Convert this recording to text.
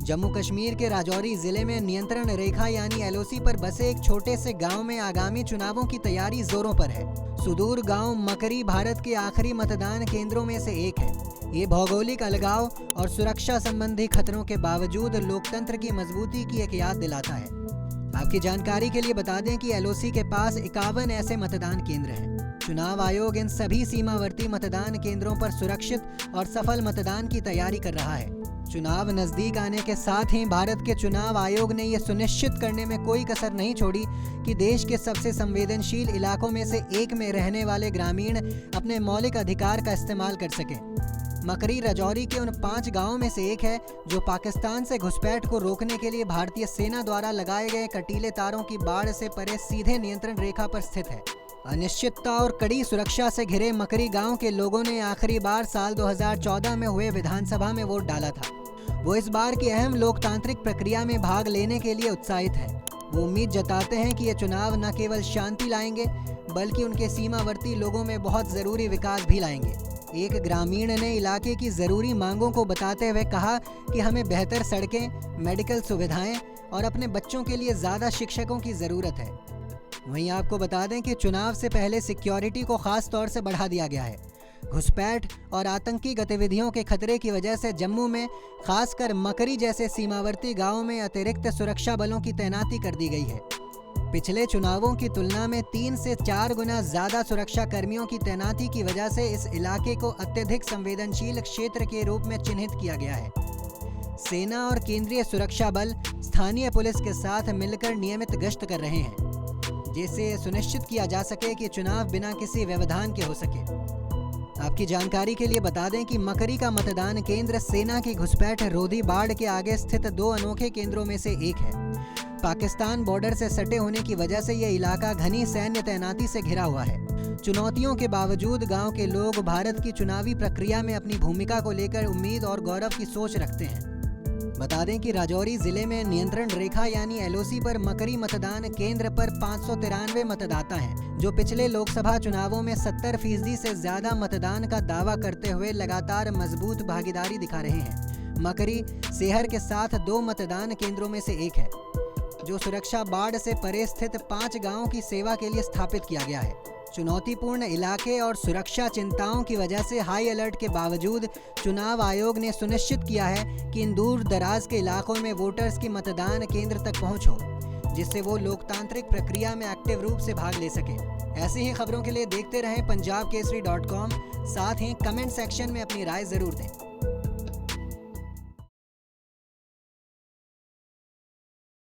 जम्मू कश्मीर के राजौरी जिले में नियंत्रण रेखा यानी एलओसी पर बसे एक छोटे से गांव में आगामी चुनावों की तैयारी जोरों पर है। सुदूर गांव मकरी भारत के आखिरी मतदान केंद्रों में से एक है। ये भौगोलिक अलगाव और सुरक्षा संबंधी खतरों के बावजूद लोकतंत्र की मजबूती की एक याद दिलाता है। आपकी जानकारी के लिए बता दें कि एलओसी के पास 51 ऐसे मतदान केंद्र हैं। चुनाव आयोग इन सभी सीमावर्ती मतदान केंद्रों पर सुरक्षित और सफल मतदान की तैयारी कर रहा है। चुनाव नजदीक आने के साथ ही भारत के चुनाव आयोग ने यह सुनिश्चित करने में कोई कसर नहीं छोड़ी कि देश के सबसे संवेदनशील इलाकों में से एक में रहने वाले ग्रामीण अपने मौलिक अधिकार का इस्तेमाल कर सकें। मकरी राजौरी के उन 5 गांवों में से एक है जो पाकिस्तान से घुसपैठ को रोकने के लिए भारतीय सेना द्वारा लगाए गए कटीले तारों की बाढ़ से परे सीधे नियंत्रण रेखा पर स्थित है। अनिश्चितता और कड़ी सुरक्षा से घिरे मकरी गांव के लोगों ने आखिरी बार साल 2014 में हुए विधानसभा में वोट डाला था। वो इस बार की अहम लोकतांत्रिक प्रक्रिया में भाग लेने के लिए उत्साहित है। वो उम्मीद जताते हैं कि ये चुनाव न केवल शांति लाएंगे बल्कि उनके सीमावर्ती लोगों में बहुत ज़रूरी विकास भी लाएंगे। एक ग्रामीण ने इलाके की ज़रूरी मांगों को बताते हुए कहा कि हमें बेहतर सड़कें, मेडिकल सुविधाएं और अपने बच्चों के लिए ज़्यादा शिक्षकों की ज़रूरत है। वहीं आपको बता दें कि चुनाव से पहले सिक्योरिटी को खास तौर से बढ़ा दिया गया है। घुसपैठ और आतंकी गतिविधियों के खतरे की वजह से जम्मू में खासकर मकरी जैसे सीमावर्ती गांवों में अतिरिक्त सुरक्षा बलों की तैनाती कर दी गई है। पिछले चुनावों की तुलना में 3 से 4 गुना ज़्यादा सुरक्षा कर्मियों की तैनाती की वजह से इस इलाके को अत्यधिक संवेदनशील क्षेत्र के रूप में चिन्हित किया गया है। सेना और केंद्रीय सुरक्षा बल स्थानीय पुलिस के साथ मिलकर नियमित गश्त कर रहे हैं जिससे सुनिश्चित किया जा सके कि चुनाव बिना किसी व्यवधान के हो सके। आपकी जानकारी के लिए बता दें कि मकरी का मतदान केंद्र सेना की घुसपैठ रोधी बाढ़ के आगे स्थित 2 अनोखे केंद्रों में से एक है। पाकिस्तान बॉर्डर से सटे होने की वजह से यह इलाका घनी सैन्य तैनाती से घिरा हुआ है। चुनौतियों के बावजूद गांव के लोग भारत की चुनावी प्रक्रिया में अपनी भूमिका को लेकर उम्मीद और गौरव की सोच रखते हैं। बता दें कि राजौरी जिले में नियंत्रण रेखा यानी एलओसी पर मकरी मतदान केंद्र पर 593 मतदाता हैं जो पिछले लोकसभा चुनावों में 70% से ज्यादा मतदान का दावा करते हुए लगातार मजबूत भागीदारी दिखा रहे हैं। मकरी शहर के साथ 2 मतदान केंद्रों में से एक है जो सुरक्षा बाढ़ से परे स्थित 5 गांवों की सेवा के लिए स्थापित किया गया है। चुनौतीपूर्ण इलाके और सुरक्षा चिंताओं की वजह से हाई अलर्ट के बावजूद चुनाव आयोग ने सुनिश्चित किया है कि इन दूर दराज के इलाकों में वोटर्स की मतदान केंद्र तक पहुंच हो जिससे वो लोकतांत्रिक प्रक्रिया में एक्टिव रूप से भाग ले सके। ऐसी ही खबरों के लिए देखते रहें punjabkesari.com। साथ ही कमेंट सेक्शन में अपनी राय जरूर दें।